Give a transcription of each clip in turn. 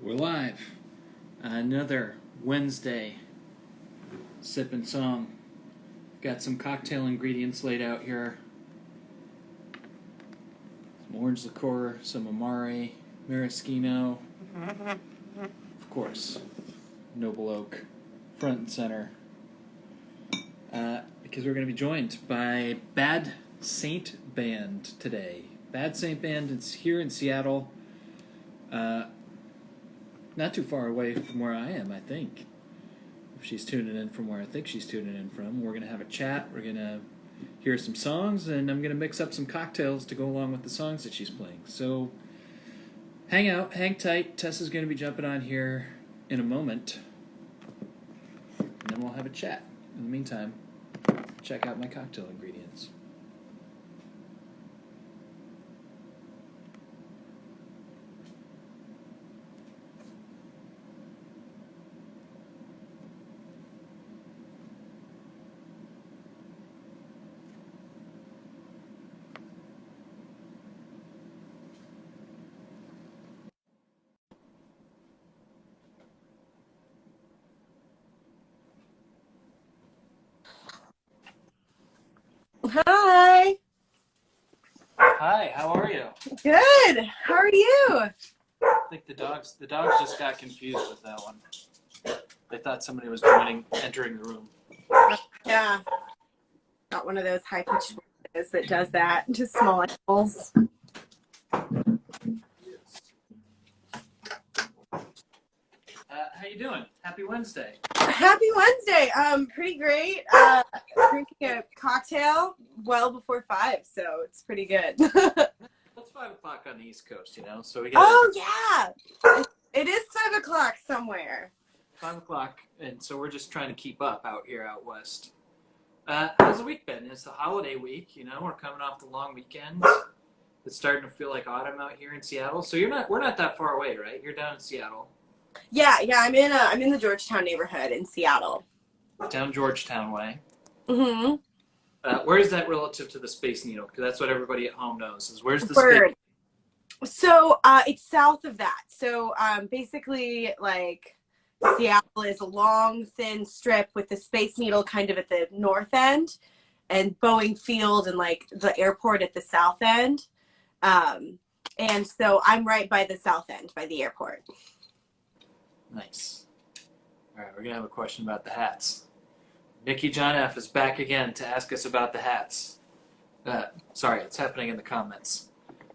We're live. Another Wednesday sip and song. Got some cocktail ingredients laid out here. Some orange liqueur, some Amari, maraschino. Of course, Noble Oak, front and center. Because we're going to be joined by Bad Saint Band today. Bad Saint Band is here in Seattle. Not too far away from where I am, I think. If she's tuning in from where I think she's tuning in from, we're going to have a chat. We're going to hear some songs, and I'm going to mix up some cocktails to go along with the songs that she's playing. So hang out, hang tight. Tess is going to be jumping on here in a moment, and then we'll have a chat. In the meantime, check out my cocktail ingredients. Hi. Hi, how are you? Good. How are you? I think the dogs just got confused with that one. They thought somebody was entering the room. Yeah. Got one of those high-pitched voices that does that to small animals. How you doing? Happy Wednesday. Happy Wednesday. Pretty great. Drinking a cocktail well before 5, so it's pretty good. It's 5 o'clock on the East Coast, so we got. Oh yeah. It is 5 o'clock somewhere. 5 o'clock, and so we're just trying to keep up out here out west. How's the week been? It's the holiday week, we're coming off the long weekend. It's starting to feel like autumn out here in Seattle. So we're not that far away, right? You're down in Seattle. Yeah. I'm in the Georgetown neighborhood in Seattle. Down Georgetown way. Mm-hmm. Where is that relative to the Space Needle? Because that's what everybody at home knows. Is where's the Word. Space? So it's south of that. So basically, like, Seattle is a long, thin strip with the Space Needle kind of at the north end, and Boeing Field and like the airport at the south end. And so I'm right by the south end, by the airport. Nice. All right, we're gonna have a question about the hats. Nikki John F is back again to ask us about the hats. Sorry, it's happening in the comments.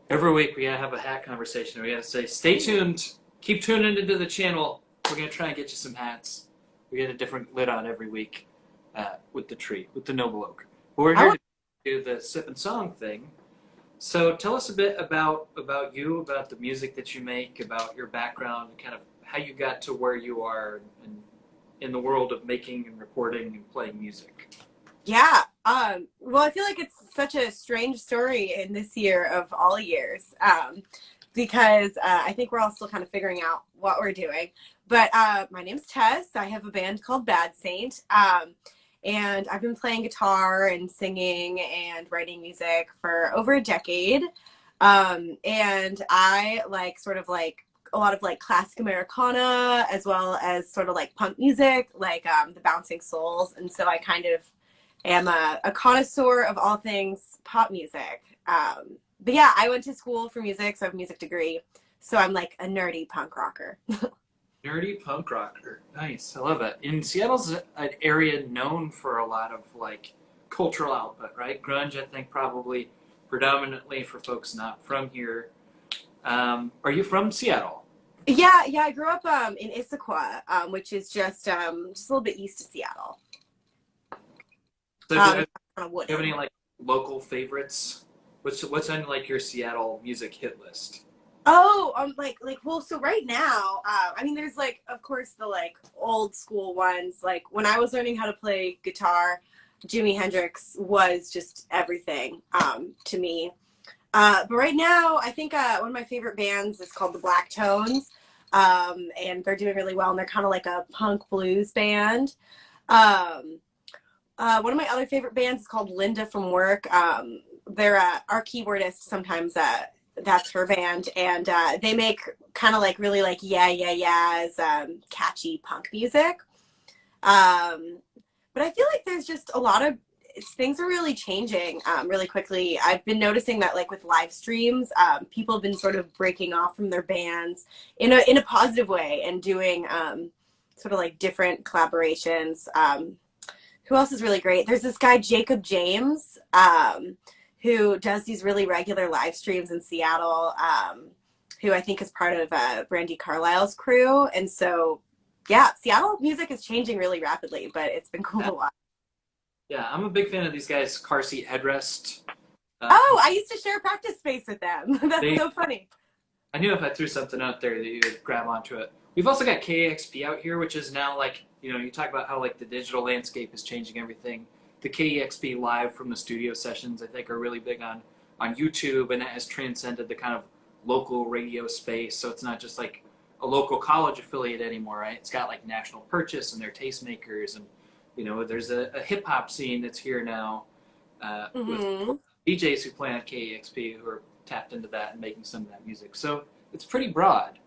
Every week we gotta have a hat conversation. We gotta say, stay tuned, keep tuning into the channel. We're gonna try and get you some hats. We get a different lid on every week with the tree, with the Noble Oak. But we're here to do the sip and song thing. So tell us a bit about you, about the music that you make, about your background, kind of how you got to where you are in the world of making and recording and playing music. Yeah. Well, I feel like it's such a strange story in this year of all years, because I think we're all still kind of figuring out what we're doing. But my name's Tess. I have a band called Bad Saint, and I've been playing guitar and singing and writing music for over a decade. And I like sort of like a lot of like classic Americana, as well as sort of like punk music, like the Bouncing Souls. And so I kind of am a connoisseur of all things pop music. But yeah, I went to school for music, so I have a music degree. So I'm like a nerdy punk rocker. Nerdy punk rocker. Nice. I love it. In Seattle's an area known for a lot of like cultural output, right? Grunge, I think, probably predominantly for folks not from here. Are you from Seattle? Yeah, I grew up in Issaquah, which is just a little bit east of Seattle. So do you have any like local favorites? What's on like your Seattle music hit list? Oh, well, so right now, I mean, there's like, of course, the like old school ones. Like when I was learning how to play guitar, Jimi Hendrix was just everything to me. But right now, I think one of my favorite bands is called the Black Tones, and they're doing really well, and they're kind of like a punk blues band. One of my other favorite bands is called Linda from Work. They're our keyboardist sometimes. That's her band, and they make kind of like really like yeahs, catchy punk music. But I feel like there's just a lot of things are really changing really quickly. I've been noticing that like with live streams, people have been sort of breaking off from their bands in a positive way and doing sort of like different collaborations. Who else is really great? There's this guy, Jacob James, who does these really regular live streams in Seattle, who I think is part of Brandy Carlisle's crew. And so, yeah, Seattle music is changing really rapidly, but it's been cool to watch. Yeah, I'm a big fan of these guys' Car Seat Headrest. Oh, I used to share practice space with them. That's so funny. I knew if I threw something out there that you would grab onto it. We've also got KEXP out here, which is now like, you talk about how like the digital landscape is changing everything. The KEXP live from the studio sessions, I think, are really big on YouTube, and it has transcended the kind of local radio space. So it's not just like a local college affiliate anymore, right? It's got like National Purchase and their tastemakers, and there's a hip hop scene that's here now with DJs who play on KEXP who are tapped into that and making some of that music. So it's pretty broad.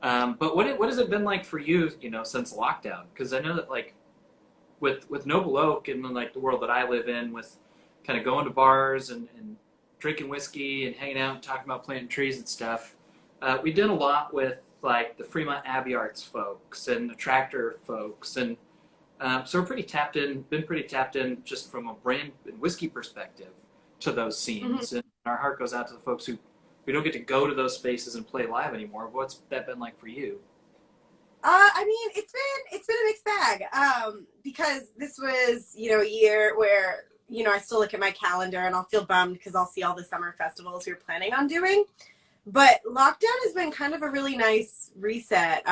But what has it been like for you, since lockdown? Because I know that like with Noble Oak and like the world that I live in, with kind of going to bars and drinking whiskey and hanging out and talking about planting trees and stuff, we did a lot with like the Fremont Abbey Arts folks and the Tractor folks, and so we're been pretty tapped in just from a brand and whiskey perspective to those scenes. And our heart goes out to the folks who we don't get to go to those spaces and play live anymore. What's that been like for you? I mean, it's been a mixed bag, because this was, a year where, I still look at my calendar and I'll feel bummed because I'll see all the summer festivals we're planning on doing. But lockdown has been kind of a really nice reset.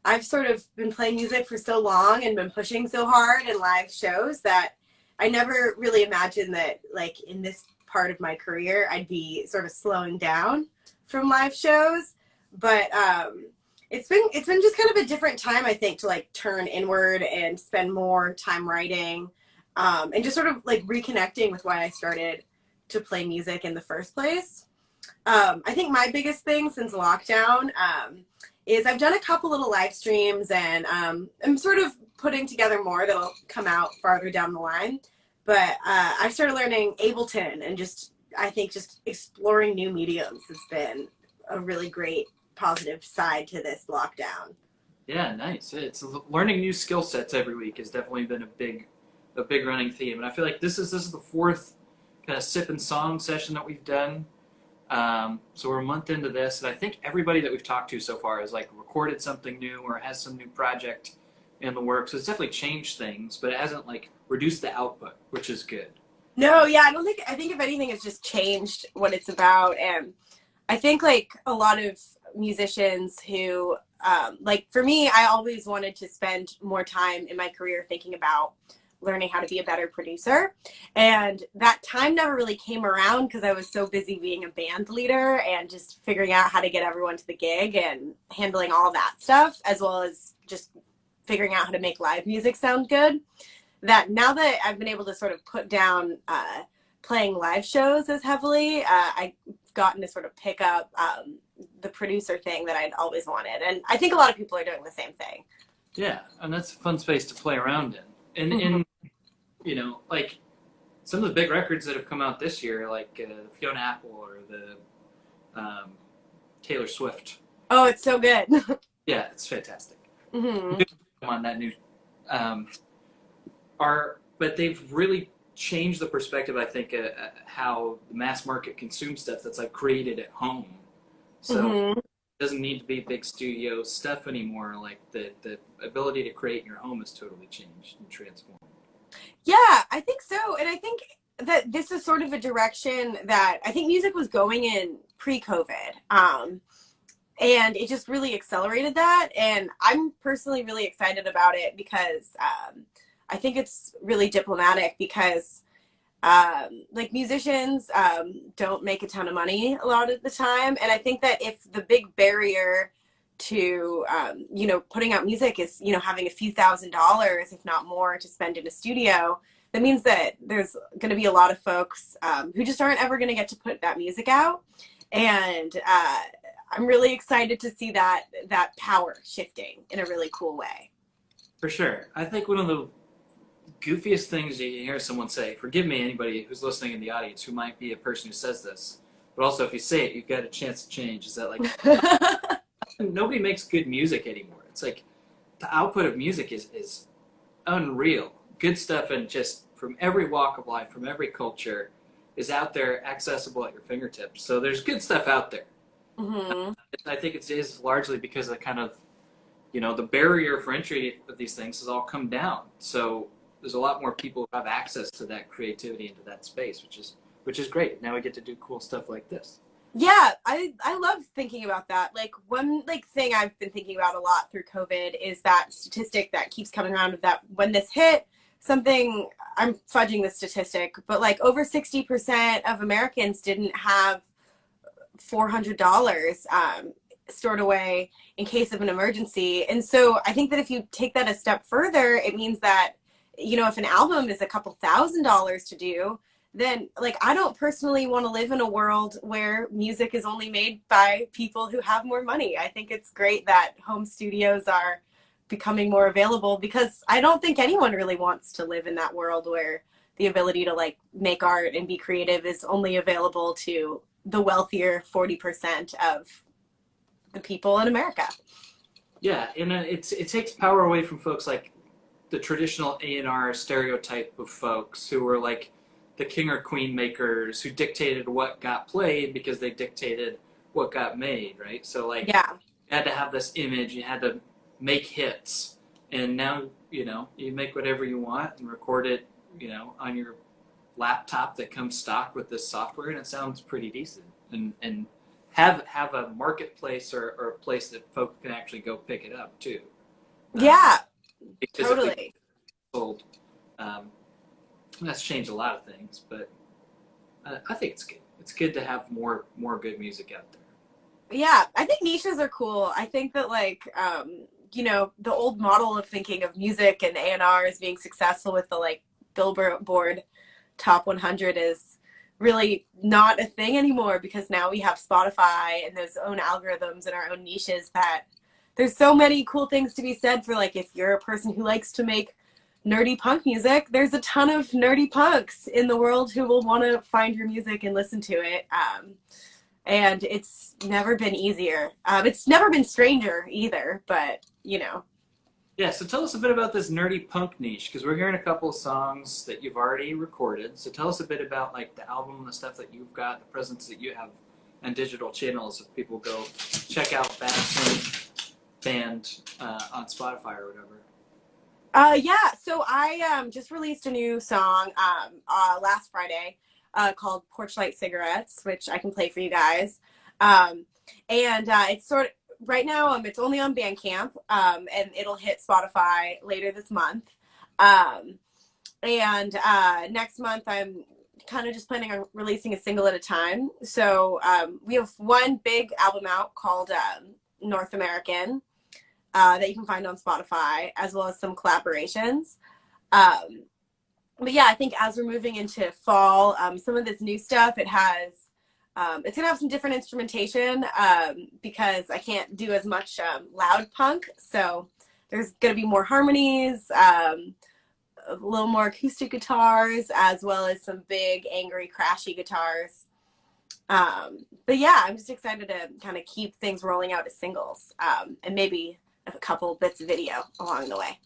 I've sort of been playing music for so long and been pushing so hard in live shows that I never really imagined that, like, in this part of my career, I'd be sort of slowing down from live shows. But it's been just kind of a different time, I think, to like turn inward and spend more time writing, and just sort of like reconnecting with why I started to play music in the first place. I think my biggest thing since lockdown is I've done a couple little live streams, and I'm sort of putting together more that'll come out farther down the line. But I've started learning Ableton, and I think just exploring new mediums has been a really great positive side to this lockdown. Yeah, nice. It's learning new skill sets every week has definitely been a big running theme, and I feel like this is the fourth kind of sip and song session that we've done. So we're a month into this, and I think everybody that we've talked to so far has like recorded something new or has some new project in the works. So it's definitely changed things, but it hasn't like reduced the output, which is good. No, yeah, I think if anything, it's just changed what it's about. And I think like a lot of musicians who, like for me, I always wanted to spend more time in my career thinking about learning how to be a better producer. And that time never really came around because I was so busy being a band leader and just figuring out how to get everyone to the gig and handling all that stuff, as well as just figuring out how to make live music sound good. That now that I've been able to sort of put down playing live shows as heavily, I've gotten to sort of pick up the producer thing that I'd always wanted. And I think a lot of people are doing the same thing. Yeah, and that's a fun space to play around in. And like some of the big records that have come out this year, like Fiona Apple or the Taylor Swift. Oh, it's so good. Yeah, it's fantastic. Mm-hmm. On that new but they've really changed the perspective, I think, how the mass market consumes stuff that's like created at home. So it doesn't need to be big studio stuff anymore. Like the ability to create in your home has totally changed and transformed. Yeah, I think so. And I think that this is sort of a direction that I think music was going in pre-COVID. And it just really accelerated that. And I'm personally really excited about it because I think it's really diplomatic because like musicians don't make a ton of money a lot of the time. And I think that if the big barrier to, putting out music is, having a few $1,000s, if not more, to spend in a studio, that means that there's going to be a lot of folks who just aren't ever going to get to put that music out. And I'm really excited to see that power shifting in a really cool way. For sure. I think one of the goofiest things you hear someone say, forgive me, anybody who's listening in the audience who might be a person who says this, but also if you say it, you've got a chance to change, is that like, nobody makes good music anymore. It's like the output of music is unreal. Good stuff, and just from every walk of life, from every culture, is out there, accessible at your fingertips. So there's good stuff out there. Hmm. I think it is largely because of kind of, the barrier for entry of these things has all come down. So there's a lot more people who have access to that creativity into that space, which is great. Now we get to do cool stuff like this. Yeah, I love thinking about that. Like one thing I've been thinking about a lot through COVID is that statistic that keeps coming around of that when this hit, something, I'm fudging the statistic, but like over 60% of Americans didn't have $400 stored away in case of an emergency. And so I think that if you take that a step further, it means that, if an album is a couple $1,000s to do, then like I don't personally want to live in a world where music is only made by people who have more money. I think it's great that home studios are becoming more available, because I don't think anyone really wants to live in that world where the ability to like make art and be creative is only available to the wealthier 40% of the people in America. Yeah, and it takes power away from folks like the traditional A&R stereotype of folks who were like the king or queen makers who dictated what got played because they dictated what got made, right? So like, Yeah. you had to have this image, you had to make hits, and now you make whatever you want and record it, on your laptop that comes stock with this software, and it sounds pretty decent. And have a marketplace or a place that folks can actually go pick it up too. Yeah, Because if totally. sold, that's changed a lot of things, but I think it's good. It's good to have more good music out there. Yeah, I think niches are cool. I think that like the old model of thinking of music and A&R as being successful with the like Billboard top 100 is really not a thing anymore, because now we have Spotify and those own algorithms and our own niches that there's so many cool things to be said for, like, if you're a person who likes to make nerdy punk music, there's a ton of nerdy punks in the world who will want to find your music and listen to it. And it's never been easier. It's never been stranger either, but Yeah, so tell us a bit about this nerdy punk niche, because we're hearing a couple of songs that you've already recorded. So tell us a bit about like the album, the stuff that you've got, the presence that you have on digital channels. If people go check out Bassman Band on Spotify or whatever. Yeah, so I just released a new song last Friday called Porchlight Cigarettes, which I can play for you guys. And it's sort of, right now, it's only on Bandcamp, and it'll hit Spotify later this month. And next month, I'm kind of just planning on releasing a single at a time. So we have one big album out called North American that you can find on Spotify, as well as some collaborations. But yeah, I think as we're moving into fall, some of this new stuff, it's going to have some different instrumentation because I can't do as much loud punk. So there's going to be more harmonies, a little more acoustic guitars, as well as some big, angry, crashy guitars. But yeah, I'm just excited to kind of keep things rolling out as singles, and maybe a couple bits of video along the way.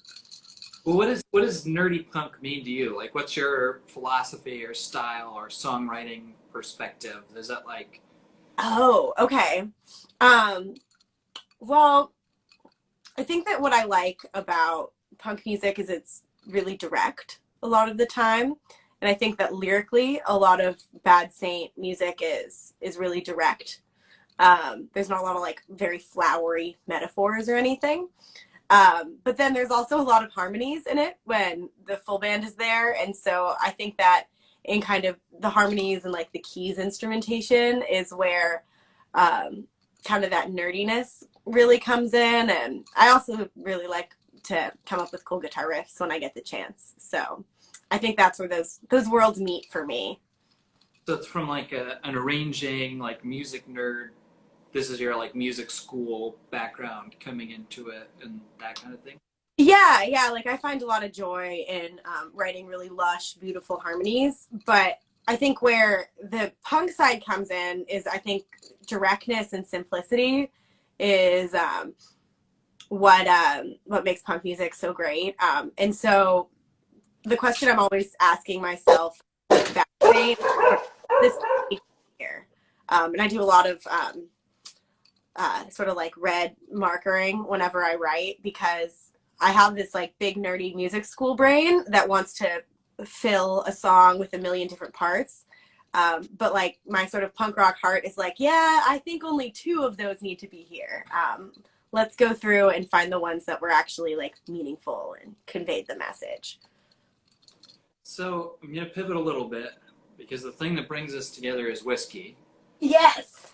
Well, what does nerdy punk mean to you? Like, what's your philosophy or style or songwriting perspective? Is that like? Oh, okay. Well, I think that what I like about punk music is it's really direct a lot of the time. And I think that lyrically, a lot of Bad Saint music is really direct. There's not a lot of like very flowery metaphors or anything. But then there's also a lot of harmonies in it when the full band is there. And so I think that in kind of the harmonies and like the keys instrumentation is where kind of that nerdiness really comes in. And I also really like to come up with cool guitar riffs when I get the chance. So I think that's where those worlds meet for me. So it's from like an arranging, like music nerd this is your like music school background coming into it and that kind of thing? Yeah, like I find a lot of joy in writing really lush, beautiful harmonies. But I think where the punk side comes in is I think directness and simplicity is what makes punk music so great. And so the question I'm always asking myself backstage, this here, and I do a lot of sort of like red markering whenever I write because I have this like big nerdy music school brain that wants to fill a song with a million different parts. But like my sort of punk rock heart is like, yeah, I think only 2 of those need to be here. Let's go through and find the ones that were actually like meaningful and conveyed the message. So I'm going to pivot a little bit because the thing that brings us together is whiskey. Yes.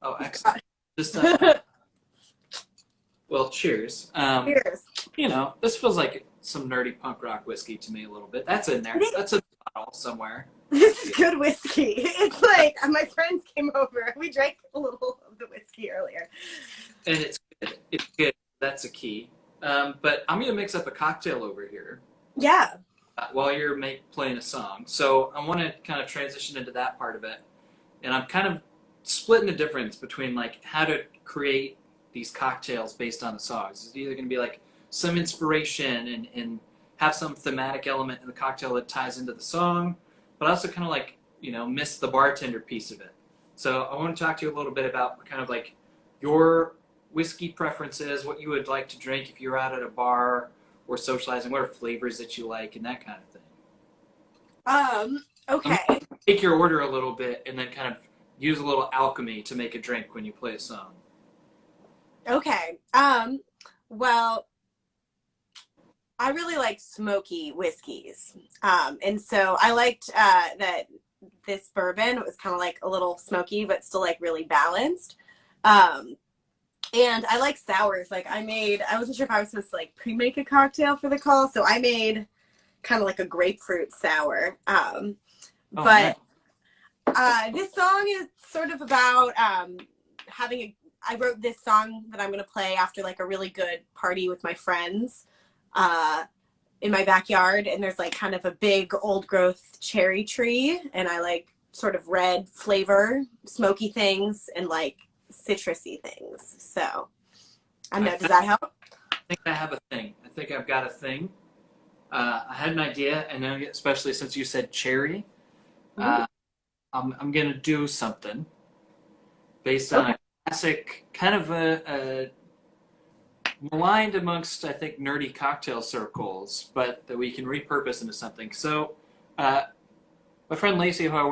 Oh, excellent. Just well, cheers. Cheers. You know, this feels like some nerdy punk rock whiskey to me a little bit. That's in there. That's in the bottle somewhere. This is good whiskey. It's like my friends came over. We drank a little of the whiskey earlier. And it's good. It's good. That's a key. But I'm going to mix up a cocktail over here. Yeah. While you're playing a song. So I want to kind of transition into that part of it. And I'm kind of splitting the difference between like how to create these cocktails based on the songs. It's either going to be like some inspiration and have some thematic element in the cocktail that ties into the song, but also kind of like, you know, miss the bartender piece of it. So I want to talk to you a little bit about kind of like your whiskey preferences, what you would like to drink if you're out at a bar or socializing, what are flavors that you like and that kind of thing. Okay. Take your order a little bit and then kind of use a little alchemy to make a drink when you play a song. Okay. Well, I really like smoky whiskeys. And so I liked that this bourbon was kind of like a little smoky, but still like really balanced. And I like sours. Like I wasn't sure if I was supposed to like pre-make a cocktail for the call. So I made kind of like a grapefruit sour. But this song is sort of about I wrote this song that I'm going to play after like a really good party with my friends in my backyard. And there's like kind of a big old growth cherry tree. And I like sort of red flavor, smoky things and like citrusy things. So I know, does that help? I think I have a thing. I think I've got a thing. I had an idea, and then especially since you said cherry, I'm going to do something based on a classic, kind of a maligned amongst, I think, nerdy cocktail circles, but that we can repurpose into something. So my friend Lacey, who I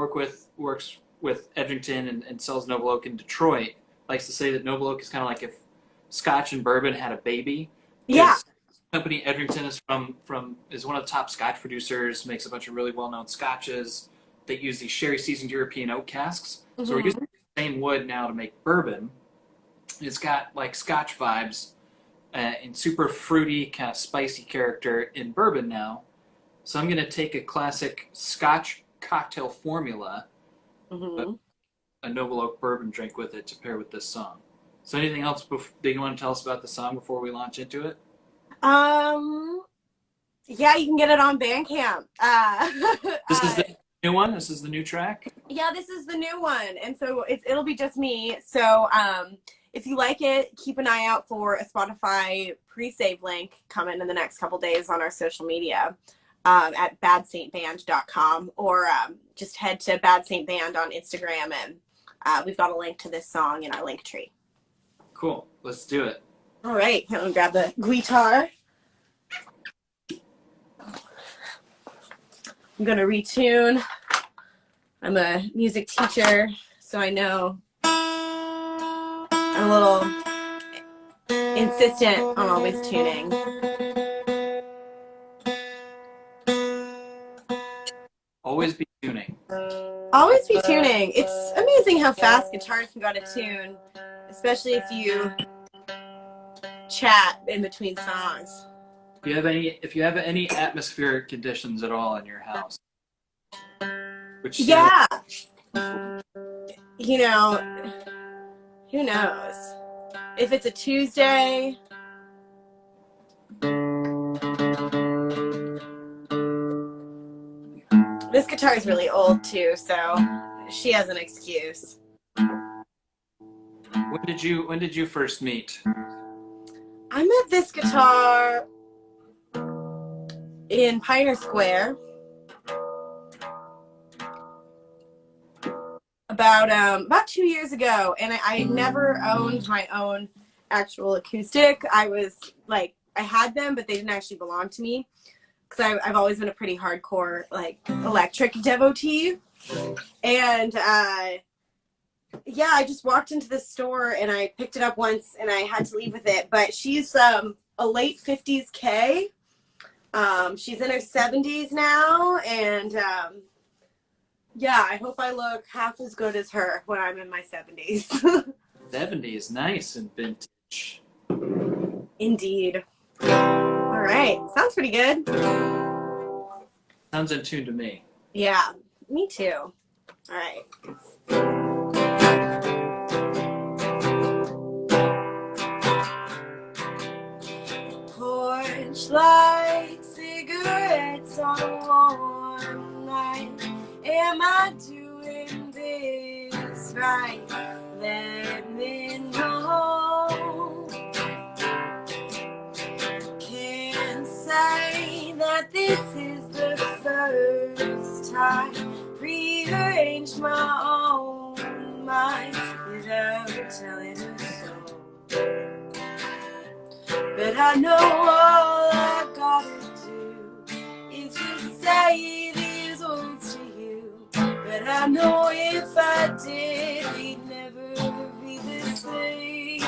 works with Edrington and sells Noble Oak in Detroit, likes to say that Noble Oak is kind of like if Scotch and bourbon had a baby. Yeah. The company Edrington is one of the top Scotch producers, makes a bunch of really well-known Scotches. They use these sherry-seasoned European oak casks. Mm-hmm. So we're using the same wood now to make bourbon. It's got like Scotch vibes and super fruity, kind of spicy character in bourbon now. So I'm going to take a classic Scotch cocktail formula, a Noble Oak Bourbon drink with it to pair with this song. So anything else that you want to tell us about the song before we launch into it? Yeah, you can get it on Bandcamp. This is the new one? This is the new track? Yeah, this is the new one. And so it'll be just me. So if you like it, keep an eye out for a Spotify pre-save link coming in the next couple days on our social media at badsaintband.com or just head to Bad Saint Band on Instagram and we've got a link to this song in our link tree. Cool. Let's do it. All right. I'm going to grab the guitar. I'm going to retune. I'm a music teacher, so I know I'm a little insistent on always tuning. Always be tuning. Always be tuning. It's amazing how fast guitars can go to tune, especially if you chat in between songs. If you have any atmospheric conditions at all in your house, which yeah, you know, Who knows? If it's a Tuesday. This guitar is really old too, so she has an excuse. When did you first meet? I met this guitar in Pioneer Square about 2 years ago, and I never owned my own actual acoustic. I had them, but they didn't actually belong to me because I've always been a pretty hardcore like electric devotee, and yeah, I just walked into the store and I picked it up once and I had to leave with it. But she's a late 50s K. She's in her 70s now, and yeah, I hope I look half as good as her when I'm in my 70s. 70s, nice and vintage. Indeed. All right, sounds pretty good. Sounds in tune to me. Yeah, me too. All right. Porch light, cigarettes on a warm night. Am I doing this right? Let me know. Can't say that this is the first time. Rearrange my own mind without telling her so. But I know all I gotta do is just say these words to you. But I know if I did, we'd never be the same.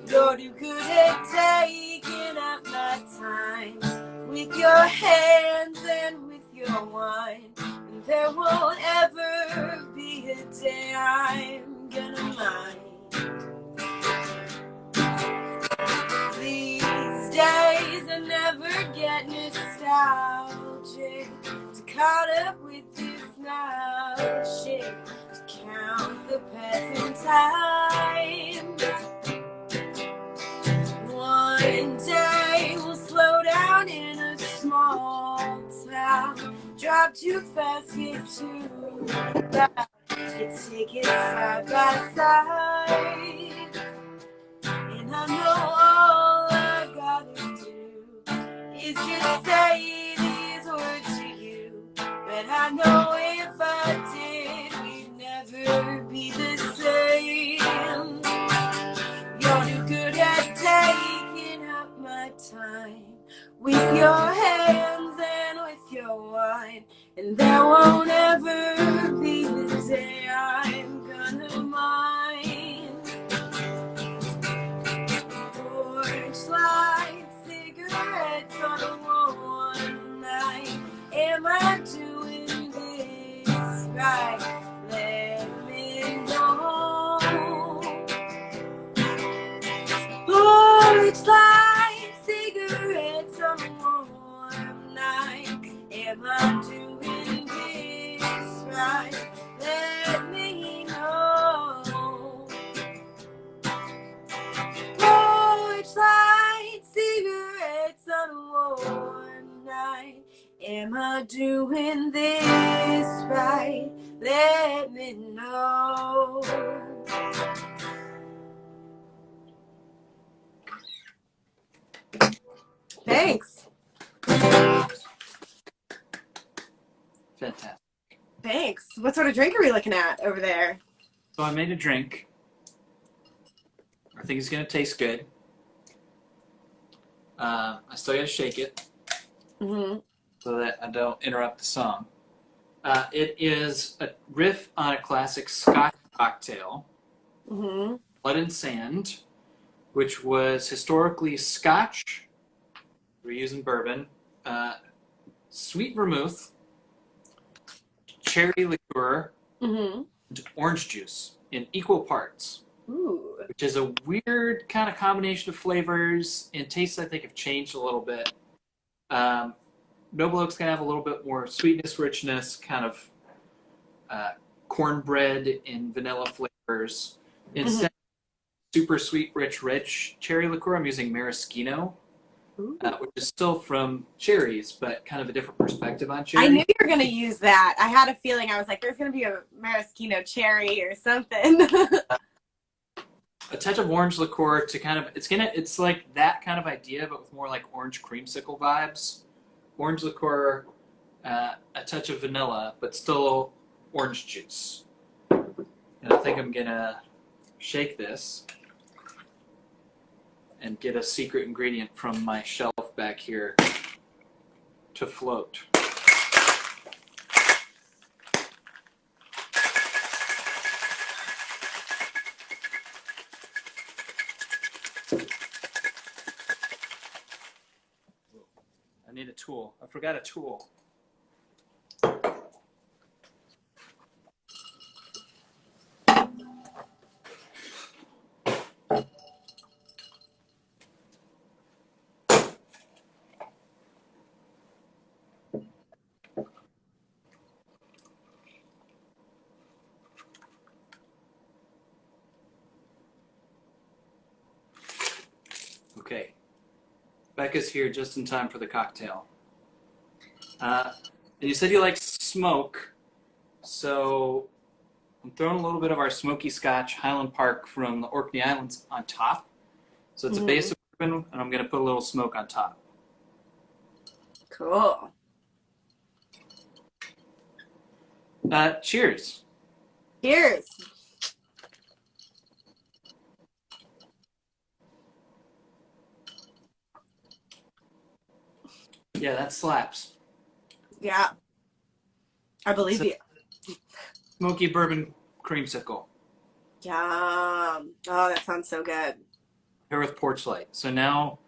You're too good at taking up my time with your hands and with your wine. And there won't ever be a day I'm gonna mind. These days I never get nostalgic, to caught up with this now shit, to count the passing time. One day we'll slow down in a small town, drive too fast, get too loud, take it side by side. And I know all I gotta do is just say these words to you. But I know if I did, we'd never be the same. You're too good at taking up my time with your hands and with your wine. And there won't ever be the day I'm gonna mind. Porch light, cigarettes on a warm night. Am I doing this right? Let me know. Porch light, cigarettes on a warm night. Am I doing this right? Let me know. Porch light, cigarettes on a warm night. Am I doing this right? Let me know. Thanks. Fantastic. Thanks. What sort of drink are we looking at over there? So I made a drink. I think it's gonna taste good. I still gotta shake it so that I don't interrupt the song. It is a riff on a classic Scotch cocktail, Blood and Sand, which was historically Scotch. We're using bourbon, sweet vermouth, cherry liqueur, and orange juice in equal parts. Ooh. Which is a weird kind of combination of flavors, and tastes I think have changed a little bit. Noble Oak's gonna have a little bit more sweetness, richness, kind of cornbread and vanilla flavors. Instead of super sweet, rich red cherry liqueur, I'm using maraschino, which is still from cherries, but kind of a different perspective on I knew cherry. you were going to use that. I had a feeling. I was like, there's going to be a maraschino cherry or something. A touch of orange liqueur to kind of it's like that kind of idea, but with more like orange creamsicle vibes. Orange liqueur, a touch of vanilla, but still orange juice. And I think I'm gonna shake this and get a secret ingredient from my shelf back here to float. I need a tool. I forgot a tool. Okay. Becca's here just in time for the cocktail. And you said you like smoke, so I'm throwing a little bit of our smoky Scotch Highland Park from the Orkney Islands on top. So it's a base of bourbon, and I'm going to put a little smoke on top. Cool. Cheers. Cheers. Yeah, that slaps. Yeah. I believe you. Smoky bourbon creamsicle. Yum. Oh, that sounds so good. Here with porch light. So now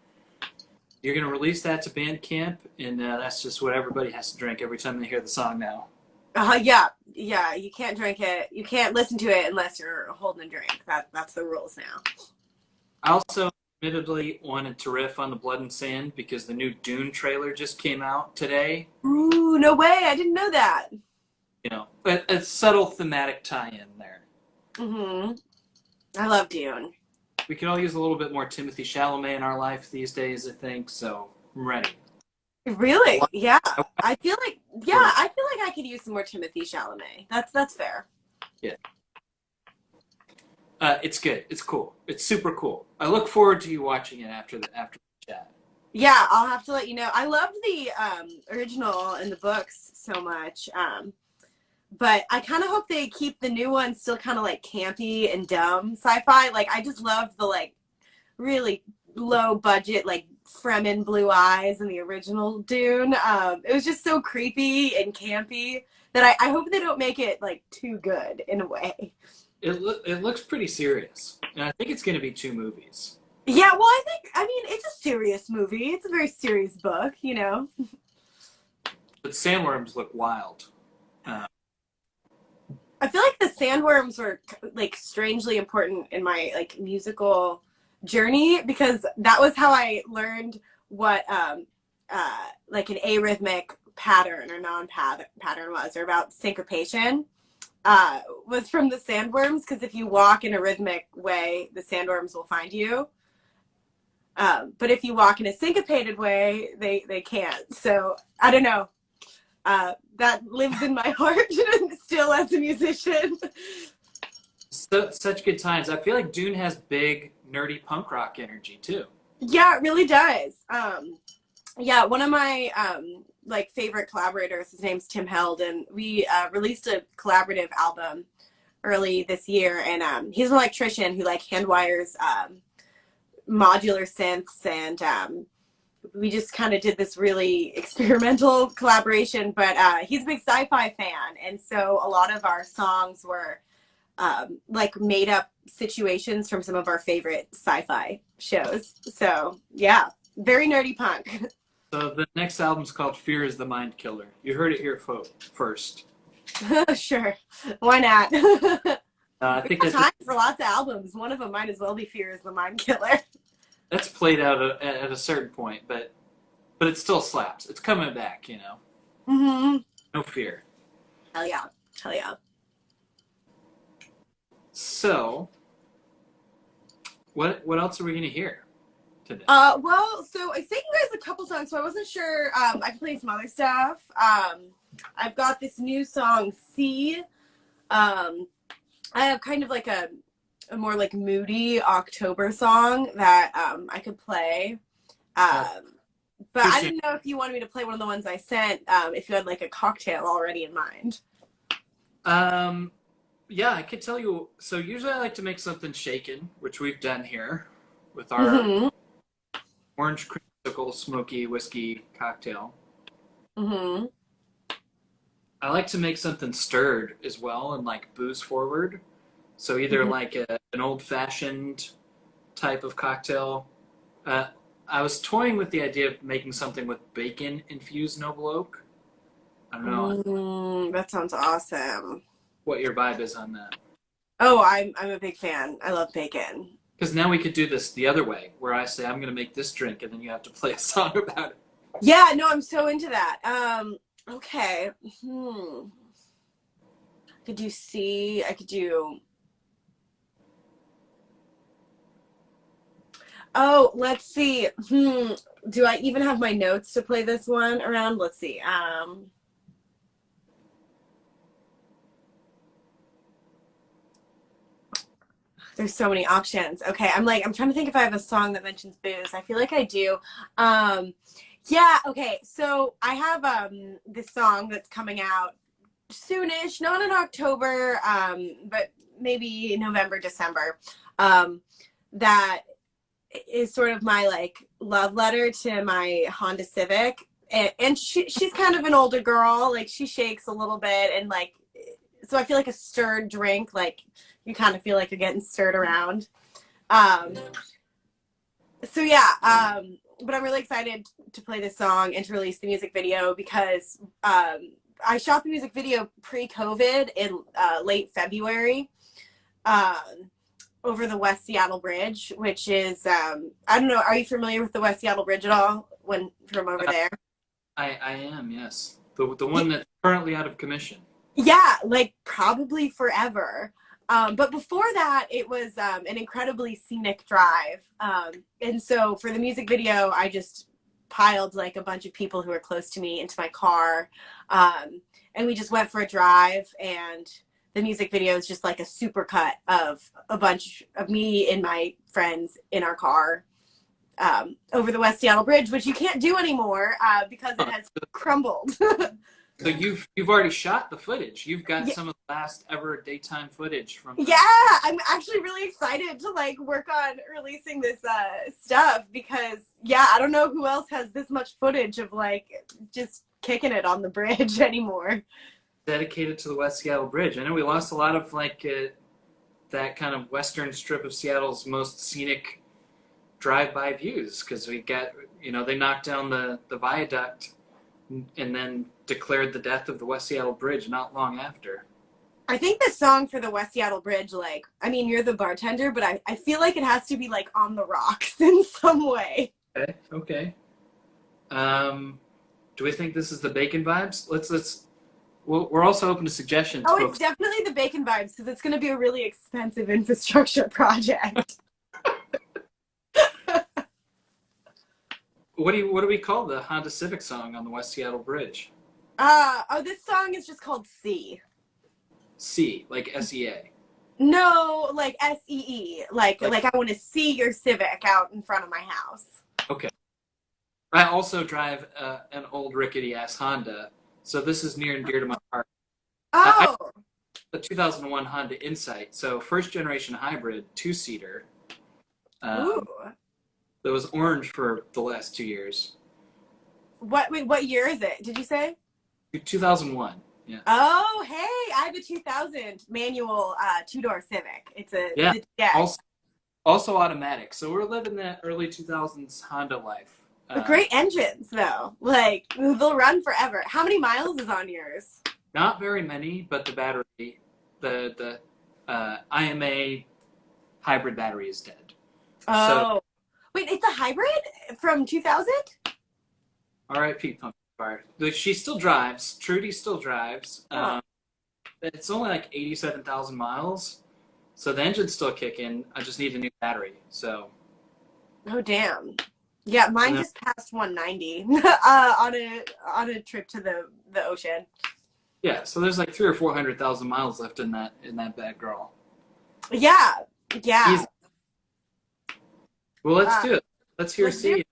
you're going to release that to Bandcamp, and that's just what everybody has to drink every time they hear the song now. Yeah. You can't drink it. You can't listen to it unless you're holding a drink. That's the rules now. I also admittedly wanted to riff on the Blood and Sand because the new Dune trailer just came out today. Ooh, no way! I didn't know that. You know, a subtle thematic tie-in there. I love Dune. We could all use a little bit more Timothée Chalamet in our life these days, I think. So I'm ready. Really? Yeah. I feel like I could use some more Timothée Chalamet. That's fair. Yeah. It's good. It's cool. It's super cool. I look forward to you watching it after the chat. Yeah, I'll have to let you know. I loved the original and the books so much. But I kind of hope they keep the new one still kind of like campy and dumb sci-fi. Like I just love the like really low budget like Fremen blue eyes in the original Dune. It was just so creepy and campy that I hope they don't make it like too good in a way. It looks pretty serious, and I think it's going to be 2 movies. Yeah, well, I mean, it's a serious movie. It's a very serious book, you know. But sandworms look wild. I feel like the sandworms were like strangely important in my like musical journey because that was how I learned what like an arrhythmic pattern or non-pattern was, or about syncopation. Was from the sandworms, because if you walk in a rhythmic way, the sandworms will find you. But if you walk in a syncopated way, they can't. So I don't know. That lives in my heart still as a musician. Such good times. I feel like Dune has big, nerdy punk rock energy too. Yeah, it really does. Yeah, one of my like favorite collaborators, his name's Tim Held, and we released a collaborative album early this year. And he's an electrician who like hand wires modular synths, and we just kind of did this really experimental collaboration. But he's a big sci-fi fan, and so a lot of our songs were like made up situations from some of our favorite sci-fi shows. So yeah, very nerdy punk. So the next album's called Fear is the Mind Killer. You heard it here first. Sure, why not? I think that's time for lots of albums. One of them might as well be Fear is the Mind Killer. That's played out at a certain point, but it still slaps. It's coming back, you know. No fear. Hell yeah. So What else are we gonna hear today? Well, so I sent you guys a couple songs, so I wasn't sure. I can play some other stuff. I've got this new song, "See." I have kind of like a more like moody October song that I could play. But I didn't know if you wanted me to play one of the ones I sent, if you had like a cocktail already in mind. Yeah, I could tell you. So usually I like to make something shaken, which we've done here with our Mm-hmm. orange creamsicle smoky whiskey cocktail. Mm-hmm. I like to make something stirred as well and like booze forward. So either Mm-hmm. like an old fashioned type of cocktail. Uh, I was toying with the idea of making something with bacon infused noble oak. I don't know That sounds awesome. what your vibe is on that. Oh, I'm a big fan. I love bacon. Because now we could do this the other way, where I say I'm going to make this drink, and then you have to play a song about it. Yeah, no, I'm so into that. Okay. I could do C. I could do. Oh, let's see. Do I even have my notes to play this one around? Let's see. There's so many options. Okay, I'm trying to think if I have a song that mentions booze. I feel like I do. Yeah, okay. So I have this song that's coming out soonish, not in October, but maybe November, December. That is sort of my like love letter to my Honda Civic. And she's kind of an older girl, like she shakes a little bit, and like so I feel like a stirred drink, like you kind of feel like you're getting stirred around. Um, so yeah, but I'm really excited to play this song and to release the music video because I shot the music video pre-COVID in late February over the West Seattle Bridge, which is I don't know. Are you familiar with the West Seattle Bridge at all? When from over there? I am, yes. The one that's currently out of commission. Yeah, like probably forever. But before that, it was an incredibly scenic drive. And so for the music video, I just piled like a bunch of people who were close to me into my car. And we just went for a drive, and the music video is just like a super cut of a bunch of me and my friends in our car over the West Seattle Bridge, which you can't do anymore because it has crumbled. So you've already shot the footage. You've got Yeah. some of the last ever daytime footage from. Yeah, I'm actually really excited to like work on releasing this stuff because yeah, I don't know who else has this much footage of like just kicking it on the bridge anymore. Dedicated to the West Seattle Bridge. I know we lost a lot of like that kind of western strip of Seattle's most scenic drive-by views because we got they knocked down the viaduct and then declared the death of the West Seattle Bridge not long after. I think the song for the West Seattle Bridge, like, I mean, you're the bartender, but I feel like it has to be like on the rocks in some way. Okay. Do we think this is the bacon vibes? We're also open to suggestions. Oh, folks. it's definitely the bacon vibes because it's going to be a really expensive infrastructure project. What do we call the Honda Civic song on the West Seattle Bridge? This song is just called C. C, like SEA. No, like SEE. Like I want to see your Civic out in front of my house. Okay. I also drive an old rickety ass Honda, so this is near and dear to my heart. Oh. The 2001 Honda Insight, so first generation hybrid, 2-seater. Ooh. That was orange for the last 2 years. What year is it? Did you say? 2001. Yeah. Oh, hey, I have a 2000 manual two-door Civic. It's a yeah. Also automatic. So we're living that early 2000s Honda life. Great engines though. Like they'll run forever. How many miles is on yours? Not very many, but the battery, the IMA hybrid battery is dead. Oh. So, wait, it's a hybrid from 2000? R.I.P. Pumpkin Fire. She still drives. Trudy still drives. Oh. It's only like 87,000 miles. So the engine's still kicking. I just need a new battery. So. Oh damn. Yeah, mine And then, just passed 190 on a trip to the ocean. yeah. So there's like 300,000 or 400,000 miles left in that bad girl. Yeah, yeah. Easy. Well, let's do it. Let's hear Let's do C,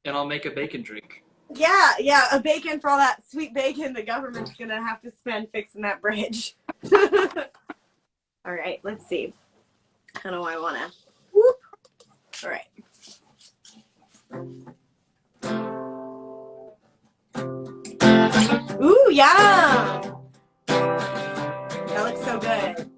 and I'll make a bacon drink. Yeah, a bacon for all that sweet bacon the government's gonna have to spend fixing that bridge. All right, let's see. How do I wanna? Whoop. All right. Ooh, yeah. That looks so good.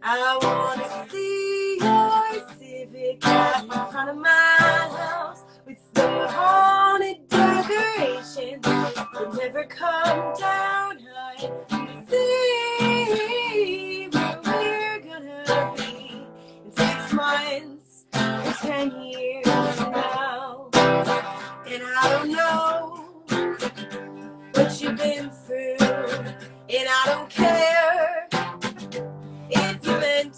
I wanna see your Civic out in front of my house with the haunted decorations that never come down. I see where we're gonna be in 6 months or 10 years from now. And I don't know what you've been through, and I don't care if you meant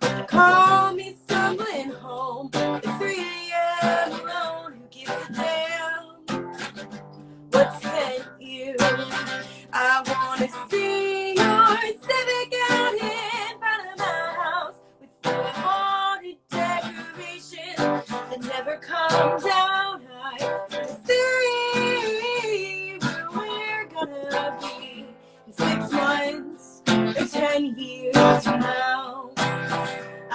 to call me stumbling home at 3 a.m. alone. Who gives a damn what sent you? I wanna see your Civic out in front of my house with the haunted decorations that never come down. I wanna see where we're gonna be in 6 months or 10 years from now.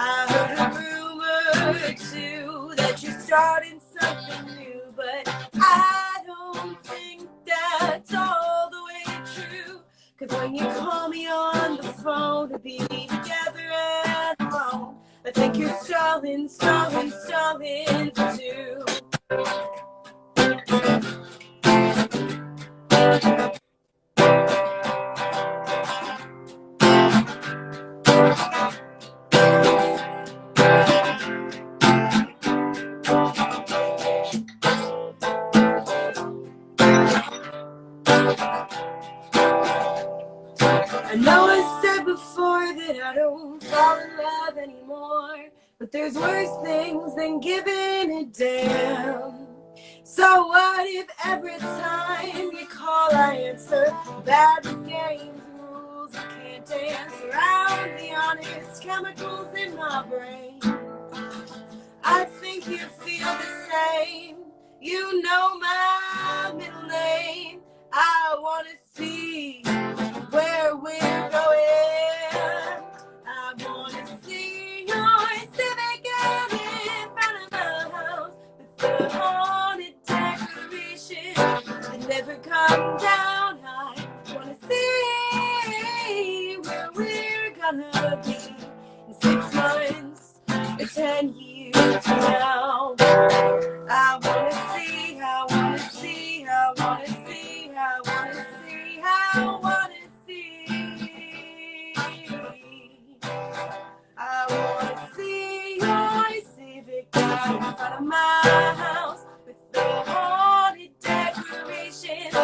I heard a rumor or two that you're starting something new, but I don't think that's all the way true. 'Cause when you call me on the phone to be together and alone, I think you're stalling for two. I know I said before that I don't fall in love anymore, but there's worse things than giving a damn. So what if every time you call I answer? Bad with games and rules, I can't dance around the honest chemicals in my brain. I think you feel the same. You know my middle name. I wanna see where we're going. I wanna see your Civic out in front of my house with the haunted decorations that never come down. I wanna see where we're gonna be in 6 months or 10 years from now. I wanna see, I wanna see, I wanna see, I wanna see, I wanna see. I wanna see your Civic out in front of my house with the haunted decorations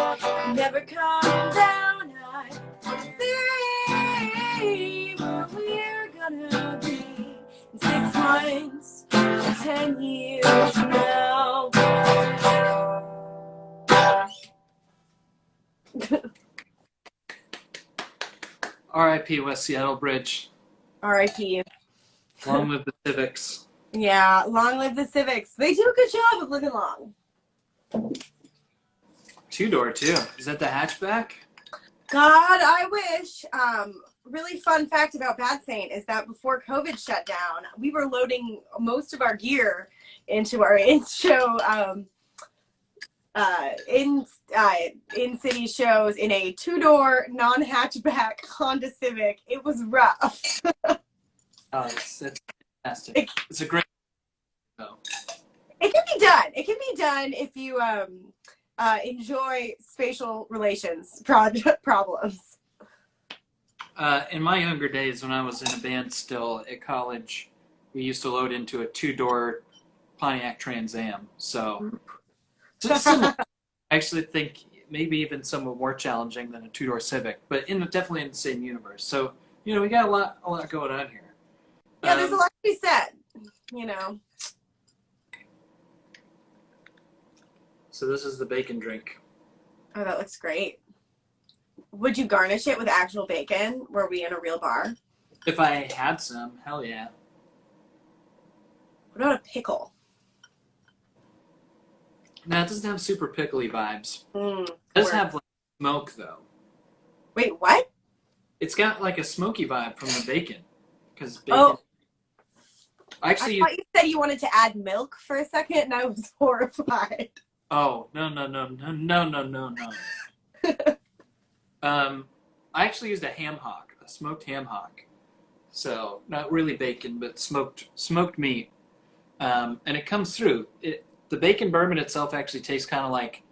never come down. I wanna see where we're gonna be in 6 months or 10 years from now. R.I.P. West Seattle Bridge. R.I.P. Long live the Civics. Yeah, long live the Civics. They do a good job of living long. 2-door too. Is that the hatchback? God, I wish. Really fun fact about Bad Saint is that before COVID shut down, we were loading most of our gear into our in-show, in-city shows in a 2-door, non-hatchback Honda Civic. It was rough. It's fantastic. It's a great. Though. It can be done. It can be done if you enjoy spatial relations problems. In my younger days, when I was in a band still at college, we used to load into a 2-door Pontiac Trans Am. So, just similar. I actually think maybe even somewhat more challenging than a two-door Civic, but definitely in the same universe. So, we got a lot going on here. Yeah, there's a lot to be said, So this is the bacon drink. Oh, that looks great. Would you garnish it with actual bacon? Were we in a real bar? If I had some, hell yeah. What about a pickle? No, it doesn't have super pickly vibes. Mm, It does have like smoke though. Wait, what? It's got like a smoky vibe from the bacon. Because bacon. Oh, I thought you said you wanted to add milk for a second, and I was horrified. Oh, no. I actually used a ham hock, a smoked ham hock. So not really bacon, but smoked meat. And it comes through. The bacon bourbon itself actually tastes kind of like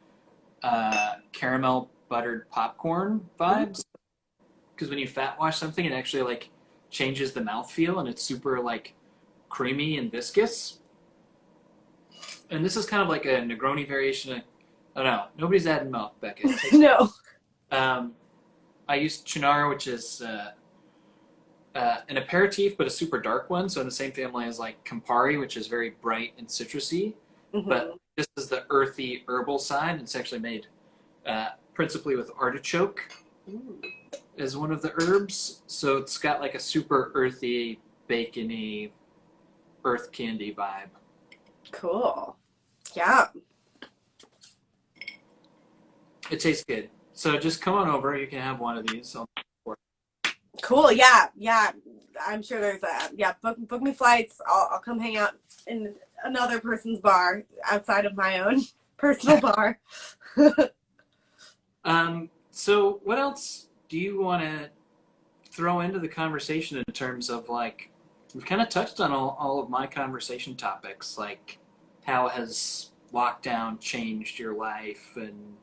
caramel buttered popcorn vibes. Because when you fat wash something, it actually like changes the mouthfeel, and it's super like creamy and viscous. And this is kind of like a Negroni variation of, oh no, nobody's adding milk, Becca. No. I used Chinar, which is an aperitif, but a super dark one. So in the same family as like Campari, which is very bright and citrusy. Mm-hmm. But this is the earthy herbal side. It's actually made principally with artichoke as one of the herbs. So it's got like a super earthy, bacony, earth candy vibe. Cool. Yeah. It tastes good. So just come on over. You can have one of these. Cool. Yeah. I'm sure there's book me flights. I'll come hang out in another person's bar outside of my own personal bar. So what else do you want to throw into the conversation in terms of like, we've kind of touched on all of my conversation topics, like how has lockdown changed your life and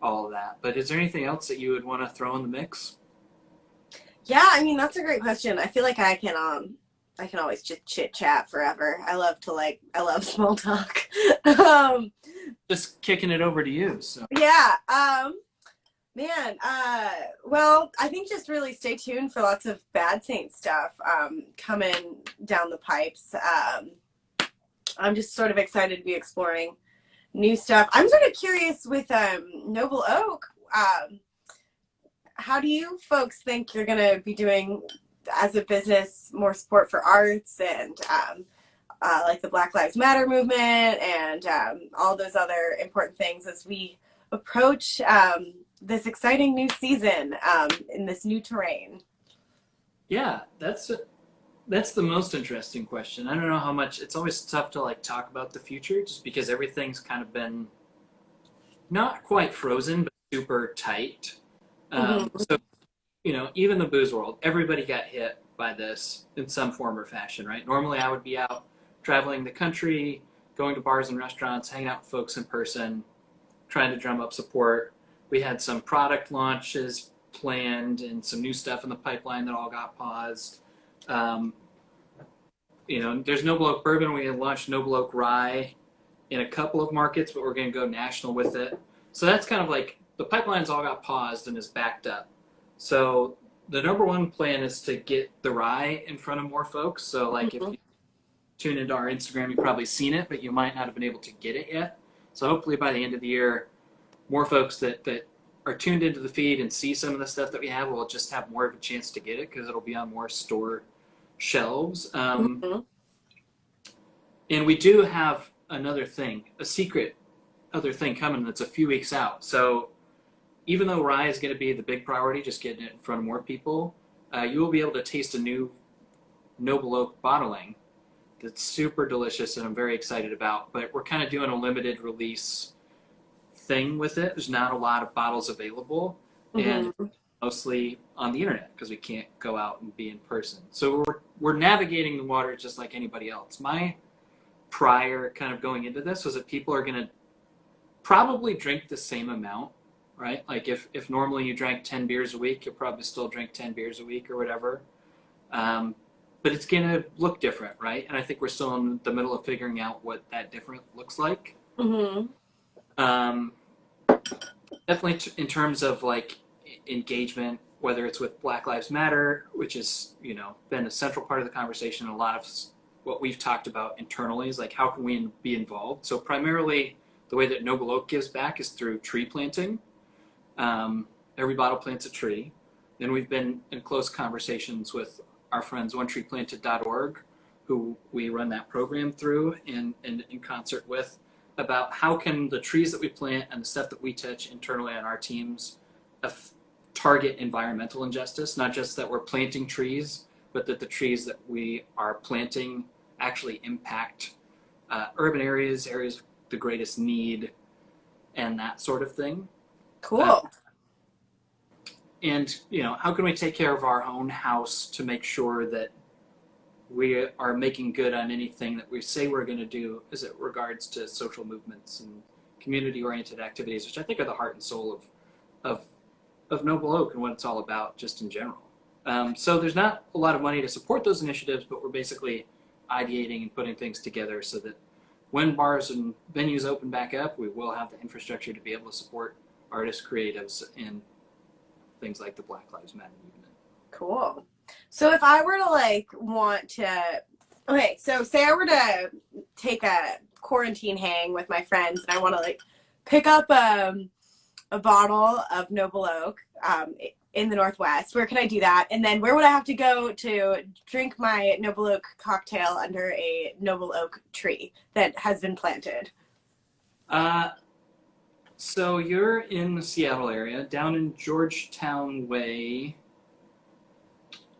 all of that. But is there anything else that you would want to throw in the mix? Yeah, I mean, that's a great question. I feel like I can always just chit chat forever. I love small talk. Just kicking it over to you. So yeah. Well, I think just really stay tuned for lots of Bad Saint stuff coming down the pipes. I'm just sort of excited to be exploring new stuff. I'm sort of curious with Noble Oak. How do you folks think you're going to be doing as a business more support for arts and like the Black Lives Matter movement and all those other important things as we approach this exciting new season in this new terrain? Yeah, that's the most interesting question. I don't know how much. It's always tough to like talk about the future, just because everything's kind of been not quite frozen, but super tight. So, even the booze world, everybody got hit by this in some form or fashion, right? Normally, I would be out traveling the country, going to bars and restaurants, hanging out with folks in person, trying to drum up support. We had some product launches planned and some new stuff in the pipeline that all got paused. There's Noble Oak Bourbon. We had launched Noble Oak Rye in a couple of markets, but we're going to go national with it. So that's kind of like the pipeline's all got paused and is backed up. So the number one plan is to get the rye in front of more folks. So like if you tune into our Instagram, you've probably seen it, but you might not have been able to get it yet. So hopefully by the end of the year, more folks that are tuned into the feed and see some of the stuff that we have will just have more of a chance to get it because it'll be on more store shelves. And we do have another thing, a secret other thing coming that's a few weeks out. So even though rye is going to be the big priority, just getting it in front of more people, you will be able to taste a new Noble Oak bottling that's super delicious and I'm very excited about. But we're kind of doing a limited release thing with it. There's not a lot of bottles available, and mostly on the internet because we can't go out and be in person. So we're navigating the water just like anybody else. My prior kind of going into this was that people are going to probably drink the same amount, right? Like if normally you drank 10 beers a week, you'll probably still drink 10 beers a week or whatever. But it's going to look different, right? And I think we're still in the middle of figuring out what that different looks like. definitely in terms of like engagement, whether it's with Black Lives Matter, which is, been a central part of the conversation. A lot of what we've talked about internally is like, how can we be involved? So primarily the way that Noble Oak gives back is through tree planting. Every bottle plants a tree. Then we've been in close conversations with our friends onetreeplanted.org, who we run that program through and in concert with, about how can the trees that we plant and the stuff that we touch internally on our teams target environmental injustice, not just that we're planting trees, but that the trees that we are planting actually impact urban areas of the greatest need, and that sort of thing. Cool. And, how can we take care of our own house to make sure that we are making good on anything that we say we're going to do as it regards to social movements and community-oriented activities, which I think are the heart and soul of Noble Oak and what it's all about just in general. So there's not a lot of money to support those initiatives, but we're basically ideating and putting things together so that when bars and venues open back up, we will have the infrastructure to be able to support artists, creatives, and things like the Black Lives Matter movement. Cool. So if I were to okay, so say I were to take a quarantine hang with my friends and I want to pick up a bottle of Noble Oak in the Northwest, where can I do that? And then where would I have to go to drink my Noble Oak cocktail under a Noble Oak tree that has been planted? So you're in the Seattle area, down in Georgetown Way.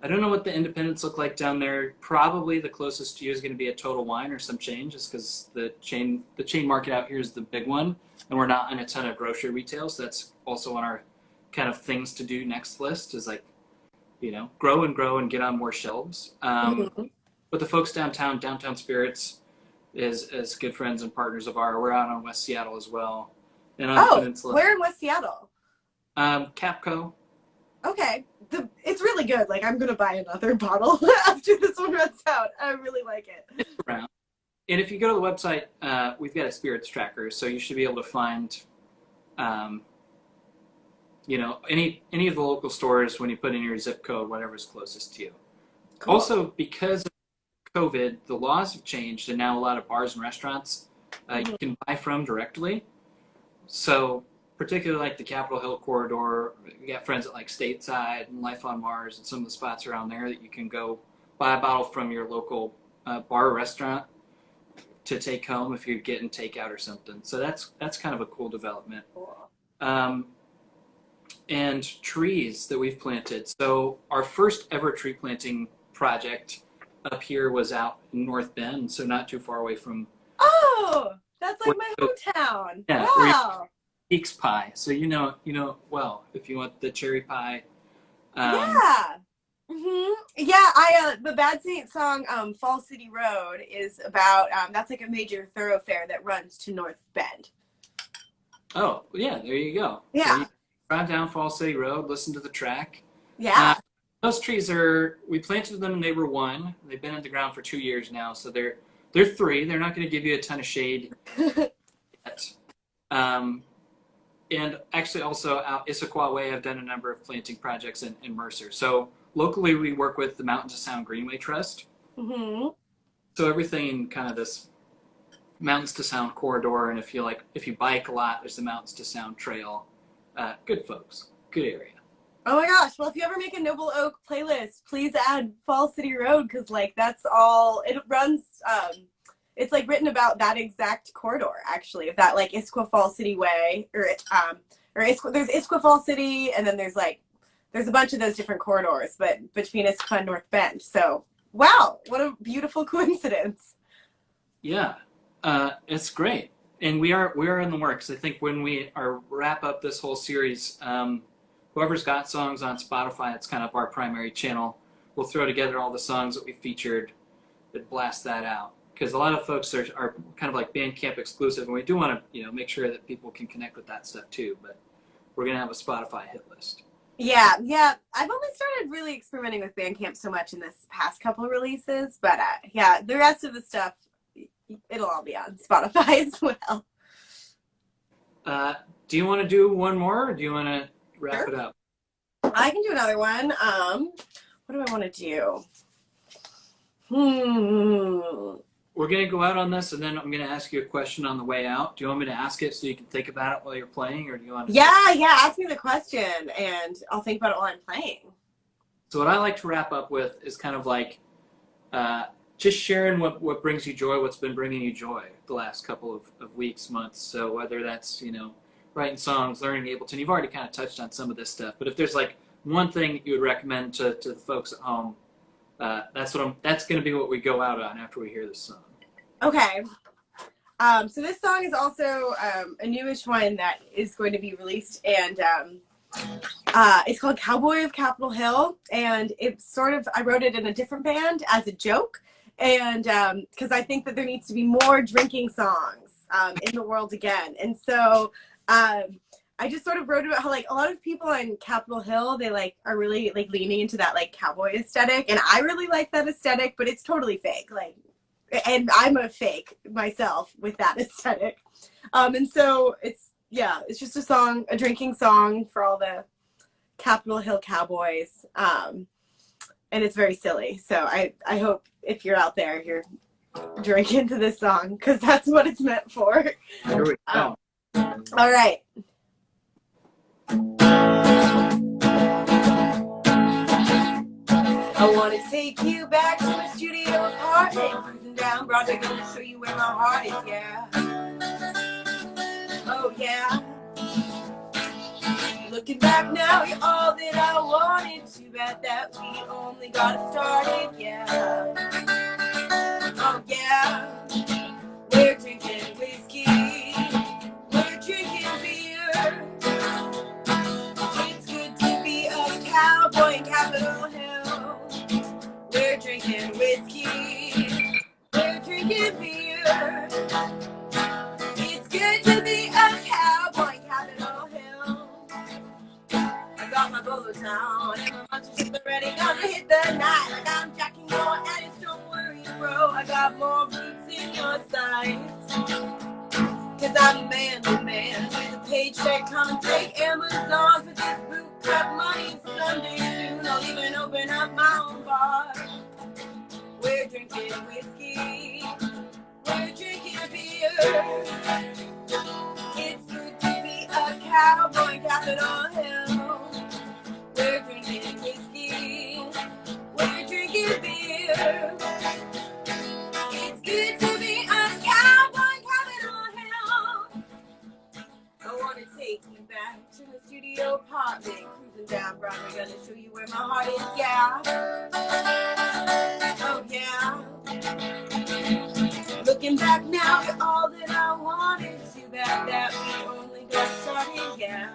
I don't know what the independents look like down there. Probably the closest to you is going to be a Total Wine or some chain, just because the chain market out here is the big one, and we're not in a ton of grocery retail, so that's also on our kind of things to do next list is grow and get on more shelves. But the folks Downtown Spirits is good friends and partners of ours. We're out on West Seattle as well. And on the peninsula. Where in West Seattle? Capco. Okay. It's really good. I'm going to buy another bottle after this one runs out. I really like it. And if you go to the website, we've got a spirits tracker, so you should be able to find, any of the local stores when you put in your zip code, whatever's closest to you. Cool. Also, because of COVID, the laws have changed, and now a lot of bars and restaurants you can buy from directly. So particularly the Capitol Hill corridor, we got friends at Stateside and Life on Mars and some of the spots around there that you can go buy a bottle from your local bar or restaurant to take home if you're getting takeout or something. So that's kind of a cool development. Cool. And trees that we've planted. So our first ever tree planting project up here was out in North Bend, so not too far away from. Oh, that's my hometown. Yeah, wow. Peaks Pie. So well if you want the cherry pie. Yeah. Yeah, the Bad Saint song Fall City Road is about that's a major thoroughfare that runs to North Bend. Oh, yeah, there you go. Yeah. So you drive down Fall City Road, listen to the track. Yeah. Those trees we planted them and they were 1. They've been in the ground for 2 years now, so they're 3. They're not going to give you a ton of shade yet. And actually also out Issaquah Way, I've done a number of planting projects in Mercer. So locally we work with the Mountain to Sound Greenway Trust. Mm-hmm. So everything in kind of this Mountains to Sound corridor, and if you bike a lot, there's the Mountains to Sound Trail. Good folks, good area. Oh my gosh! Well, if you ever make a Noble Oak playlist, please add Fall City Road because that's all it runs. It's written about that exact corridor actually, of that Issaquah Fall City Way or there's Issaquah Fall City, and then there's a bunch of those different corridors, but between Issaquah and North Bend. So wow, what a beautiful coincidence. Yeah. It's great, and we are in the works. I think when we wrap up this whole series, whoever's got songs on Spotify, it's kind of our primary channel. We'll throw together all the songs that we featured and blast that out, because a lot of folks are kind of Bandcamp exclusive, and we do want to make sure that people can connect with that stuff too. But we're gonna have a Spotify hit list. Yeah. I've only started really experimenting with Bandcamp so much in this past couple of releases, but the rest of the stuff. It'll all be on Spotify as well. Do you want to do one more, or do you want to wrap Sure. it up? I can do another one. What do I want to do? We're going to go out on this, and then I'm going to ask you a question on the way out. Do you want me to ask it so you can think about it while you're playing, or do you want to? Yeah. Ask me the question, and I'll think about it while I'm playing. So what I like to wrap up with is kind of like just sharing what brings you joy, what's been bringing you joy the last couple of weeks, months. So whether that's, writing songs, learning Ableton, you've already kind of touched on some of this stuff. But if there's like one thing that you would recommend to the folks at home, that's going to be what we go out on after we hear this song. Okay. So this song is also a newish one that is going to be released, and it's called Cowboy of Capitol Hill, and it's I wrote it in a different band as a joke, and because I think that there needs to be more drinking songs in the world again. And so I just sort of wrote about how like a lot of people on Capitol Hill, they like are really like leaning into that like cowboy aesthetic, and I really like that aesthetic, but it's totally fake. Like, and I'm a fake myself with that aesthetic. And so it's just a drinking song for all the Capitol Hill cowboys. And it's very silly. So I hope if you're out there, you're drinking to this song, because that's what it's meant for. Here we go. All right. I want to take you back to a studio apartment, cruising down Broadway, gonna show you where my heart is, yeah. Oh, yeah. Looking back now, you're all that I wanted. Too bad that we only got started, yeah. Oh, yeah. We're drinking whiskey. We're drinking beer. It's good to be a cowboy in Capitol Hill. We're drinking whiskey. We're drinking beer. It's good to be a cowboy in Capitol Hill. I got my bolo down and my monsters are ready, gonna hit the night like I'm jacking your ass. Don't worry, bro. I got more boots in your sights. Cause I'm a man with a paycheck. Come and take Amazon for this boot cut money. Someday soon I'll even open up my own bar. We're drinking whiskey. We're drinking beer. It's good to be a cowboy in Capitol Hill. We're drinking whiskey. We're drinking beer. It's good to be a cowboy in Capitol Hill. I want to take you back to the studio apartment, cruising down Broadway, gonna show you where my heart is, yeah. Oh, yeah. Looking back now, you're all that I wanted. Too bad that we only got started, yeah.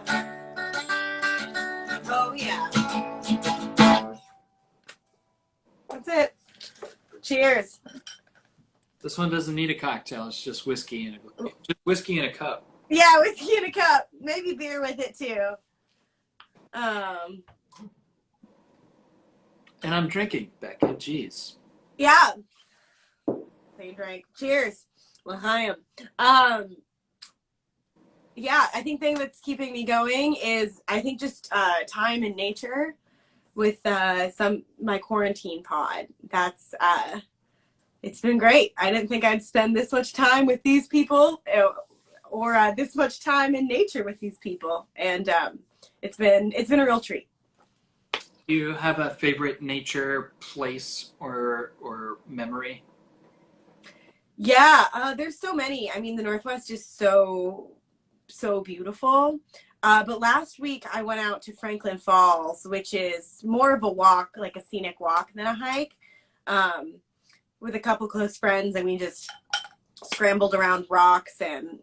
Oh, yeah. That's it. Cheers. This one doesn't need a cocktail. It's just whiskey in a cup. Yeah, whiskey in a cup. Maybe beer with it too. And I'm drinking, Becca. Jeez. Yeah. Take a drink. Cheers. L'chaim. Yeah, I think thing that's keeping me going is just time in nature with my quarantine pod. That's it's been great. I didn't think I'd spend this much time with these people or this much time in nature with these people, and it's been a real treat. Do you have a favorite nature place or memory? Yeah, there's so many. I mean, the Northwest is so beautiful. But last week I went out to Franklin Falls, which is more of a walk, like a scenic walk than a hike, with a couple close friends, and we just scrambled around rocks. And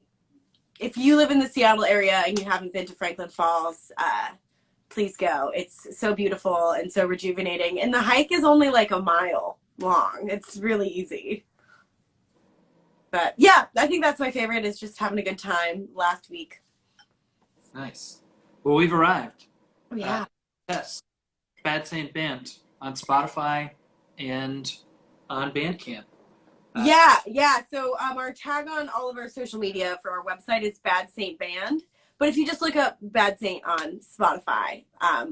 if you live in the Seattle area and you haven't been to Franklin Falls, please go. It's so beautiful and so rejuvenating. And the hike is only like a mile long. It's really easy. But yeah, I think that's my favorite, is just having a good time last week. Nice. Well, we've arrived. Yeah. Yes. Bad Saint Band on Spotify and on Bandcamp. Yeah. So our tag on all of our social media for our website is Bad Saint Band. But if you just look up Bad Saint on Spotify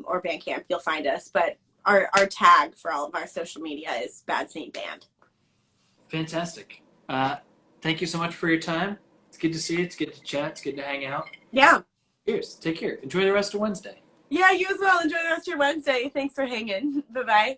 or Bandcamp, you'll find us. But our tag for all of our social media is Bad Saint Band. Fantastic. Thank you so much for your time. It's good to see you. It's good to chat. It's good to hang out. Yeah. Cheers. Take care. Enjoy the rest of Wednesday. Yeah, you as well. Enjoy the rest of your Wednesday. Thanks for hanging. Bye-bye.